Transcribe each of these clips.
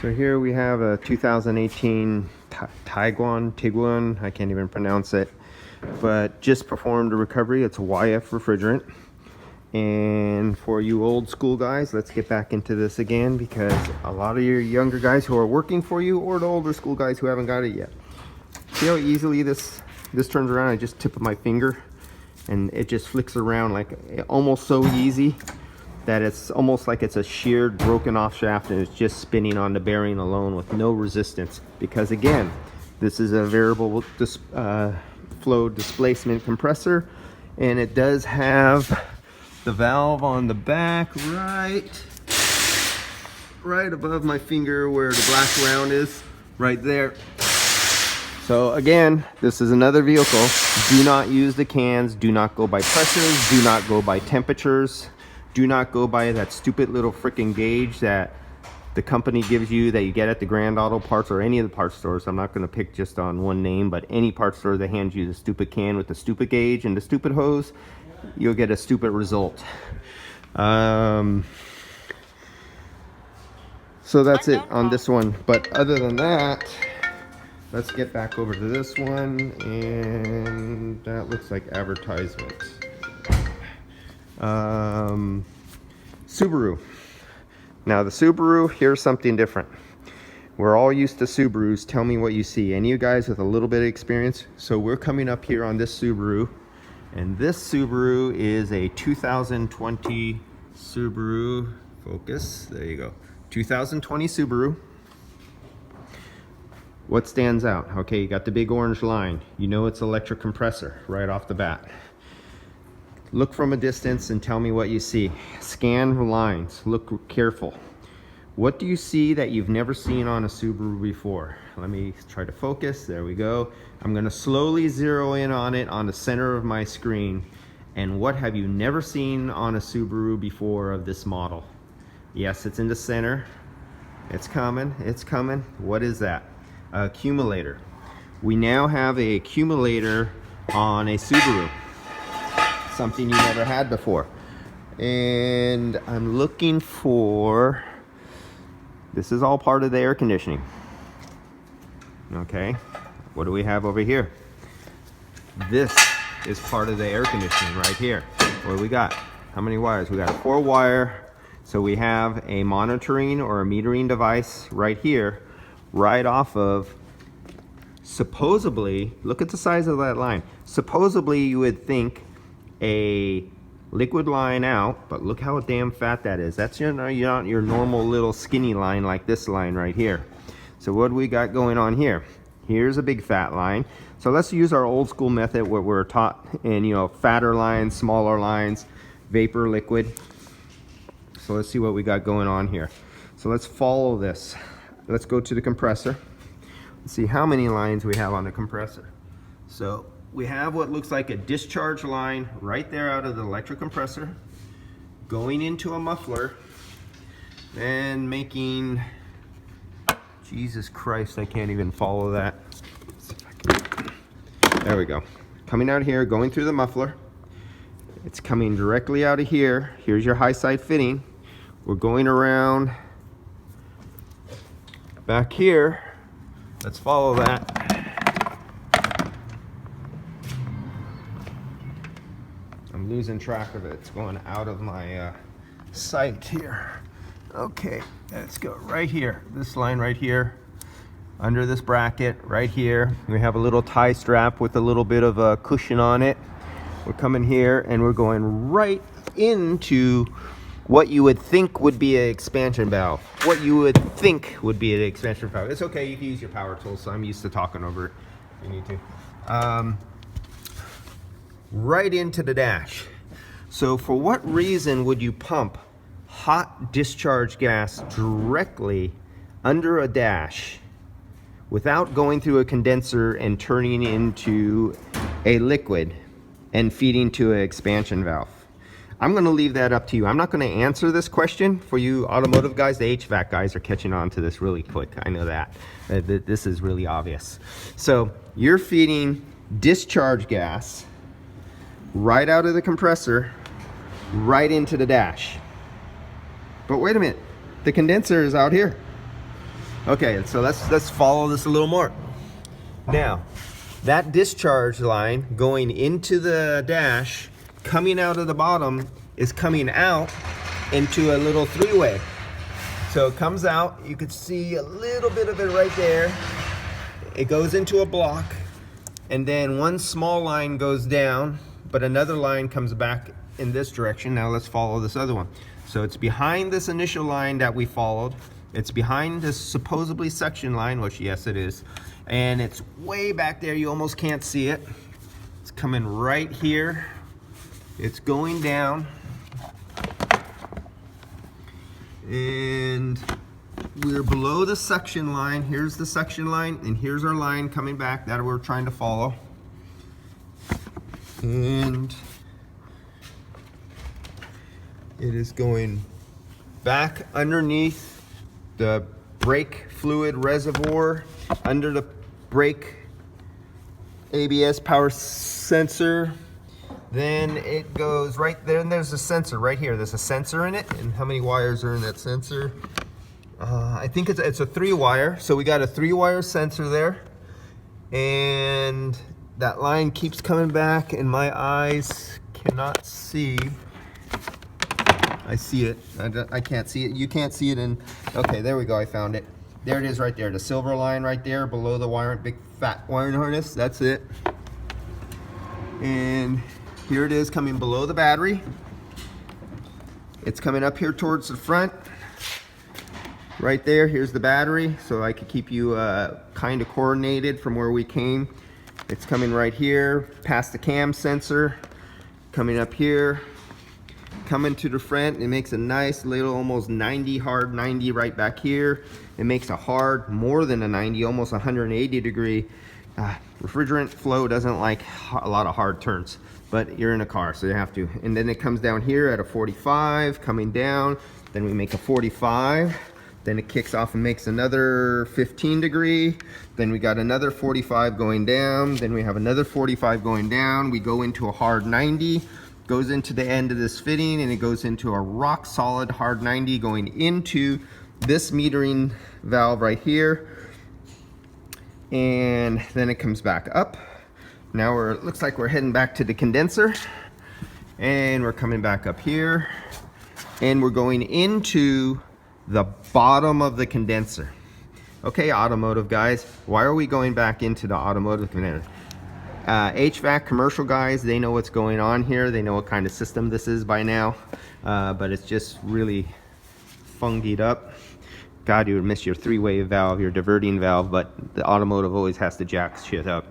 So here we have a 2018 Tiguan, I can't even pronounce it, but just performed a recovery. It's a YF refrigerant. And for you old school guys, let's get back into this again, because a lot of your younger guys who are working for you, or the older school guys who haven't got it yet, see how easily this turns around? I just tip of my finger and it just flicks around like almost so easy that it's almost like it's a sheared, broken off shaft, and it's just spinning on the bearing alone with no resistance. Because again, this is a variable flow displacement compressor, and it does have the valve on the back right above my finger where the black round is, right there. So again, this is another vehicle. Do not use the cans. Do not go by pressures. Do not go by temperatures. Do not go by that stupid little freaking gauge that the company gives you, that you get at the Grand Auto Parts or any of the parts stores. I'm not going to pick just on one name, but any parts store that hands you the stupid can with the stupid gauge and the stupid hose, you'll get a stupid result. So that's it on this one. But other than that, let's get back over to this one, and that looks like advertisement. Subaru. Now the Subaru, here's something different. We're all used to Subarus. Tell me what you see. Any of you guys with a little bit of experience? So we're coming up here on this Subaru, and this Subaru is a 2020 Subaru Focus. There you go. 2020 Subaru. What stands out? Okay, you got the big orange line. You know it's electric compressor right off the bat. Look from a distance and tell me what you see. Scan the lines. Look careful. What do you see that you've never seen on a Subaru before? Let me try to focus. There we go. I'm going to slowly zero in on it on the center of my screen. And what have you never seen on a Subaru before of this model? Yes, it's in the center. It's coming. It's coming. What is that? Accumulator. We now have an accumulator on a Subaru. Something you never had before. And I'm looking for, this is all part of the air conditioning. Okay, what do we have over here? This is part of the air conditioning right here. What do we got? How many wires? We got a 4-wire. So we have a monitoring or a metering device right here, right off of, supposedly, look at the size of that line. Supposedly you would think a liquid line out, but look how damn fat that is. That's your normal little skinny line like this line right here. So what do we got going on here? Here's a big fat line. So let's use our old school method where we're taught in, fatter lines, smaller lines, vapor, liquid. So let's see what we got going on here. So let's follow this. Let's go to the compressor. Let's see how many lines we have on the compressor. So we have what looks like a discharge line right there out of the electric compressor, going into a muffler and making, Jesus Christ, I can't even follow that. There we go. Coming out here, going through the muffler. It's coming directly out of here. Here's your high side fitting. We're going around back here. Let's follow that. I'm losing track of it. It's going out of my sight here. Okay, let's go right here. This line right here, under this bracket right here. We have a little tie strap with a little bit of a cushion on it. We're coming here and we're going right into what you would think would be an expansion valve. What you would think would be an expansion valve. It's okay, you can use your power tool, so I'm used to talking over it if you need to. Right into the dash. So for what reason would you pump hot discharge gas directly under a dash without going through a condenser and turning into a liquid and feeding to an expansion valve? I'm going to leave that up to you. I'm not going to answer this question for you automotive guys. The HVAC guys are catching on to this really quick. I know that. This is really obvious. So you're feeding discharge gas right out of the compressor, right into the dash. But wait a minute, the condenser is out here. Okay, so let's follow this a little more. Now, that discharge line going into the dash, coming out of the bottom, is coming out into a little three-way. So it comes out, you can see a little bit of it right there. It goes into a block, and then one small line goes down, but another line comes back in this direction. Now let's follow this other one. So it's behind this initial line that we followed. It's behind this supposedly suction line, which yes it is. And it's way back there, you almost can't see it. It's coming right here. It's going down. And we're below the suction line. Here's the suction line, and here's our line coming back that we're trying to follow. And it is going back underneath the brake fluid reservoir, under the brake ABS power sensor. Then it goes right there, and there's a sensor right here. There's a sensor in it, and how many wires are in that sensor? I think it's a 3-wire, so we got a 3-wire sensor there, and that line keeps coming back, and my eyes cannot see. I see it. I can't see it. You can't see it. Okay, there we go. I found it. There it is right there. The silver line right there below the wire, big fat wiring harness. That's it. And here it is coming below the battery. It's coming up here towards the front. Right there, here's the battery, so I could keep you kind of coordinated from where we came. It's coming right here, past the cam sensor, coming up here, coming to the front. It makes a nice little almost 90, hard 90 right back here. It makes a hard, more than a 90, almost 180 degree. Refrigerant flow doesn't like a lot of hard turns, but you're in a car, so you have to. And then it comes down here at a 45, coming down. Then we make a 45. Then it kicks off and makes another 15 degree. Then we got another 45 going down. Then we have another 45 going down. We go into a hard 90, goes into the end of this fitting, and it goes into a rock solid hard 90 going into this metering valve right here. And then it comes back up. Now it looks like we're heading back to the condenser, and we're coming back up here, and we're going into the bottom of the condenser. Okay, automotive guys, why are we going back into the automotive condenser? HVAC commercial guys, they know what's going on here. They know what kind of system this is by now, but it's just really fungied up. God, you would miss your 3-way valve, your diverting valve, but the automotive always has to jack shit up.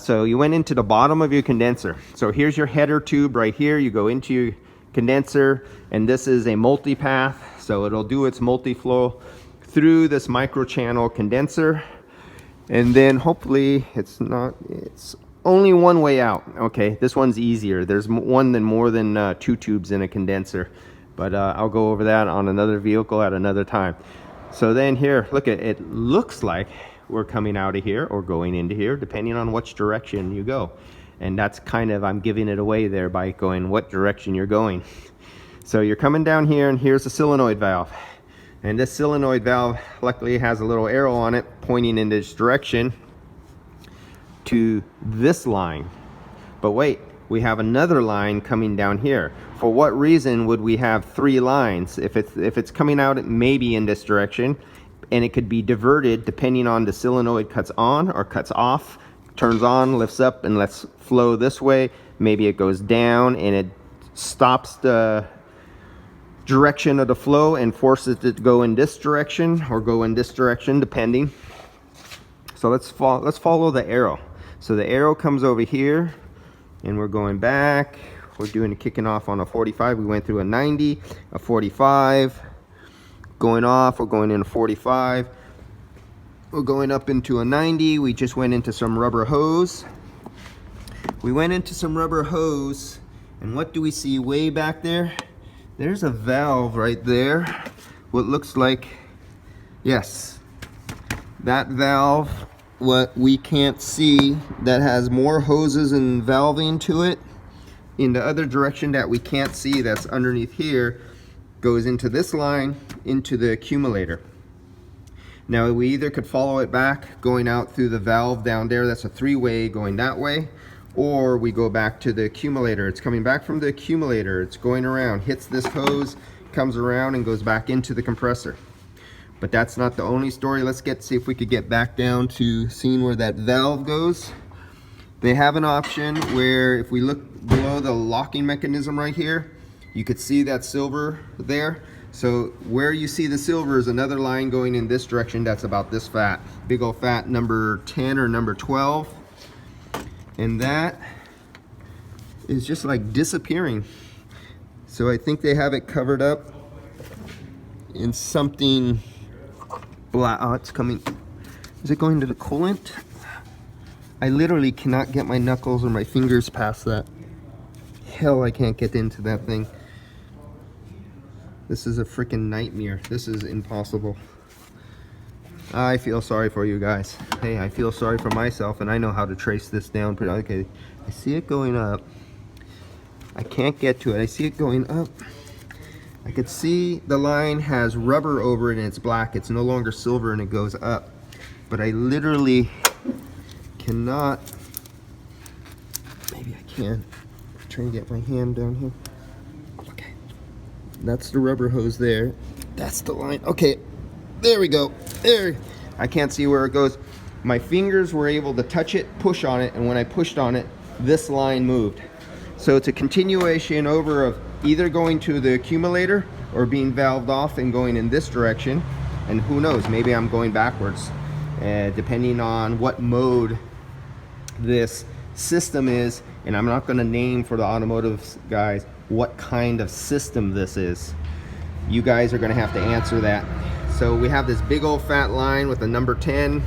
So you went into the bottom of your condenser. So here's your header tube right here. You go into your condenser, and this is a multi-path, so it'll do its multi-flow through this micro channel condenser, and then hopefully it's only one way out. Okay, this one's easier. There's more than 2 tubes in a condenser, but I'll go over that on another vehicle at another time. So then here, look at it, looks like we're coming out of here or going into here, depending on which direction you go. And that's kind of, I'm giving it away there by going what direction you're going. So you're coming down here, and here's the solenoid valve. And this solenoid valve luckily has a little arrow on it pointing in this direction to this line. But wait, we have another line coming down here. For what reason would we have 3 lines? If it's coming out maybe in this direction, and it could be diverted depending on the solenoid cuts on or cuts off, turns on, lifts up, and lets flow this way. Maybe it goes down and it stops the direction of the flow and forces it to go in this direction or go in this direction, depending. So let's follow the arrow. So the arrow comes over here, and we're going back. We're doing kicking off on a 45. We went through a 90, a 45, going off. We're going in a 45. We're going up into a 90. We just went into some rubber hose. We went into some rubber hose, and what do we see way back there? There's a valve right there. What looks like, yes, that valve, what we can't see, that has more hoses and valving to it in the other direction that we can't see, that's underneath here, goes into this line, into the accumulator. Now we either could follow it back going out through the valve down there, that's a three-way going that way, or we go back to the accumulator. It's coming back from the accumulator, it's going around, hits this hose, comes around and goes back into the compressor. But that's not the only story. Let's see if we could get back down to seeing where that valve goes. They have an option where if we look below the locking mechanism right here, you could see that silver there. So where you see the silver is another line going in this direction that's about this fat. Big old fat number 10 or number 12. And that is just like disappearing. So I think they have it covered up in something black. Oh, it's coming. Is it going to the coolant? I literally cannot get my knuckles or my fingers past that. Hell, I can't get into that thing. This is a freaking nightmare. This is impossible. I feel sorry for you guys. Hey, I feel sorry for myself, and I know how to trace this down pretty. Okay, I see it going up. I can't get to it. I see it going up. I could see the line has rubber over it and it's black. It's no longer silver and it goes up. But I literally cannot. Maybe I can. I'm trying to get my hand down here. Okay. That's the rubber hose there. That's the line. Okay. There we go. There. I can't see where it goes. My fingers were able to touch it, push on it, and when I pushed on it, this line moved. So it's a continuation over of either going to the accumulator or being valved off and going in this direction. And who knows, maybe I'm going backwards, depending on what mode this system is. And I'm not going to name for the automotive guys what kind of system this is. You guys are going to have to answer that. So we have this big old fat line with a number 10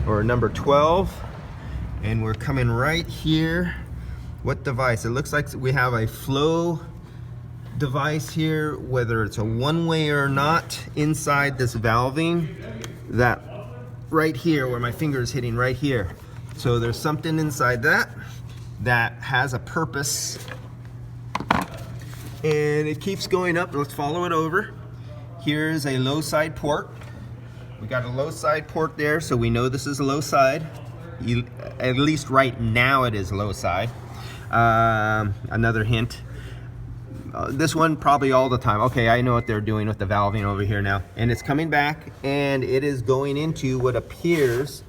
or a number 12, and we're coming right here. What device? It looks like we have a flow device here, whether it's a one-way or not, inside this valving, that right here where my finger is hitting right here. So there's something inside that that has a purpose, and it keeps going up. Let's follow it over. Here's a low side port. We got a low side port there, so we know this is a low side. At least right now it is low side. Another hint. This one probably all the time. Okay, I know what they're doing with the valving over here now. And it's coming back, and it is going into what appears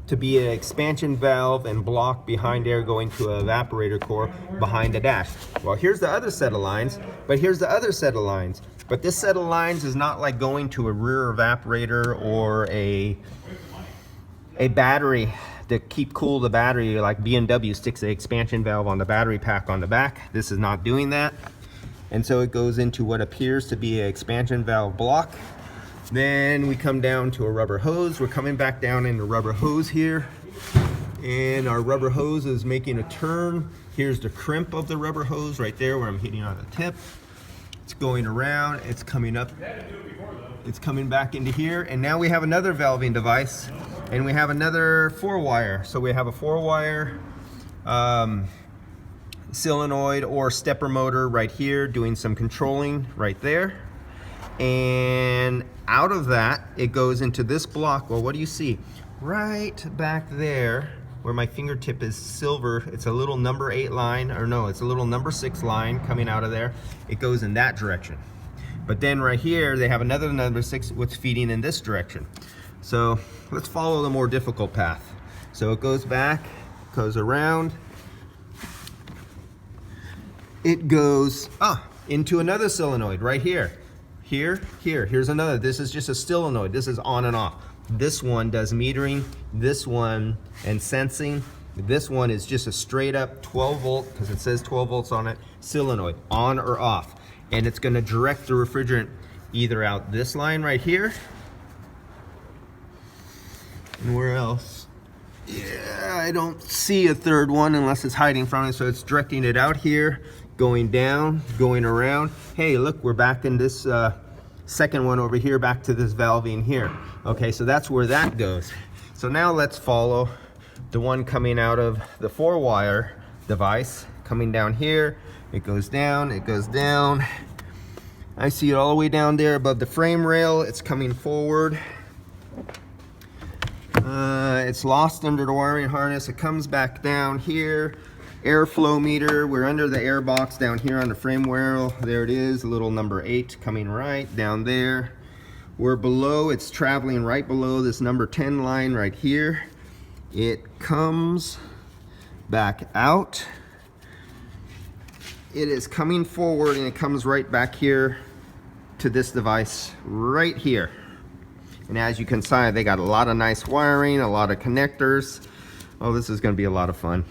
to be an expansion valve and block behind there, going to an evaporator core behind the dash. Well, here's the other set of lines, but here's the other set of lines. But this set of lines is not like going to a rear evaporator or a battery to keep cool the battery, like BMW sticks an expansion valve on the battery pack on the back. This is not doing that. And so it goes into what appears to be an expansion valve block. Then we come down to a rubber hose. We're coming back down into rubber hose here. And our rubber hose is making a turn. Here's the crimp of the rubber hose right there where I'm hitting on the tip. It's going around, it's coming up, it's coming back into here, and now we have another valving device, and we have another 4-wire. So we have a 4-wire solenoid or stepper motor right here doing some controlling right there. And out of that, it goes into this block. Well, what do you see? Right back there, where my fingertip is silver, it's a little number 8 line, or no, it's a little number 6 line coming out of there. It goes in that direction. But then right here, they have another number 6, what's feeding in this direction. So let's follow the more difficult path. So it goes back, goes around. It goes into another solenoid right here. Here's another. This is just a solenoid. This is on and off. This one does metering, this one and sensing. This one is just a straight up 12 volt, because it says 12 volts on it, solenoid, on or off. And it's gonna direct the refrigerant either out this line right here, and where else? Yeah, I don't see a third one unless it's hiding from it, so it's directing it out here, going down, going around. Hey, look, we're back in this second one over here, back to this valving here. Okay, so that's where that goes. So now let's follow the one coming out of the 4-wire device, coming down here. It goes down, it goes down. I see it all the way down there above the frame rail. It's coming forward. It's lost under the wiring harness. It comes back down here. Airflow meter, we're under the air box down here on the frame rail. There it is, little number 8 coming right down there. We're below, it's traveling right below this number 10 line right here. It comes back out. It is coming forward and it comes right back here to this device right here. And as you can see, they got a lot of nice wiring, a lot of connectors. Oh, this is going to be a lot of fun.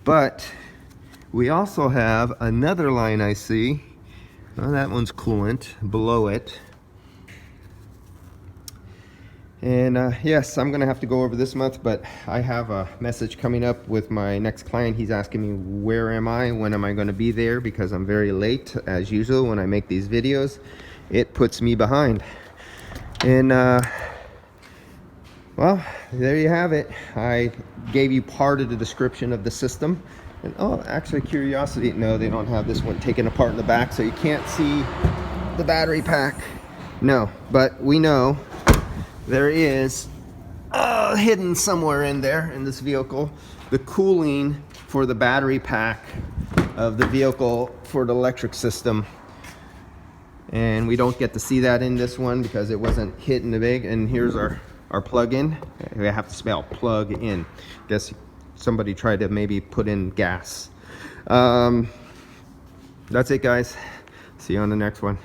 But we also have another line I see. Oh, that one's coolant below it. And yes, I'm gonna have to go over this month, but I have a message coming up with my next client. He's asking me, where am I? When am I gonna be there? Because I'm very late, as usual, when I make these videos. It puts me behind. And well, there you have it. I gave you part of the description of the system. And oh, actually, curiosity, no, they don't have this one taken apart in the back, so you can't see the battery pack. No, but we know there is hidden somewhere in there in this vehicle the cooling for the battery pack of the vehicle for the electric system. And we don't get to see that in this one because it wasn't hit in the big. And here's our plug-in. We have to spell plug in. Guess somebody tried to maybe put in gas. That's it, guys. See you on the next one.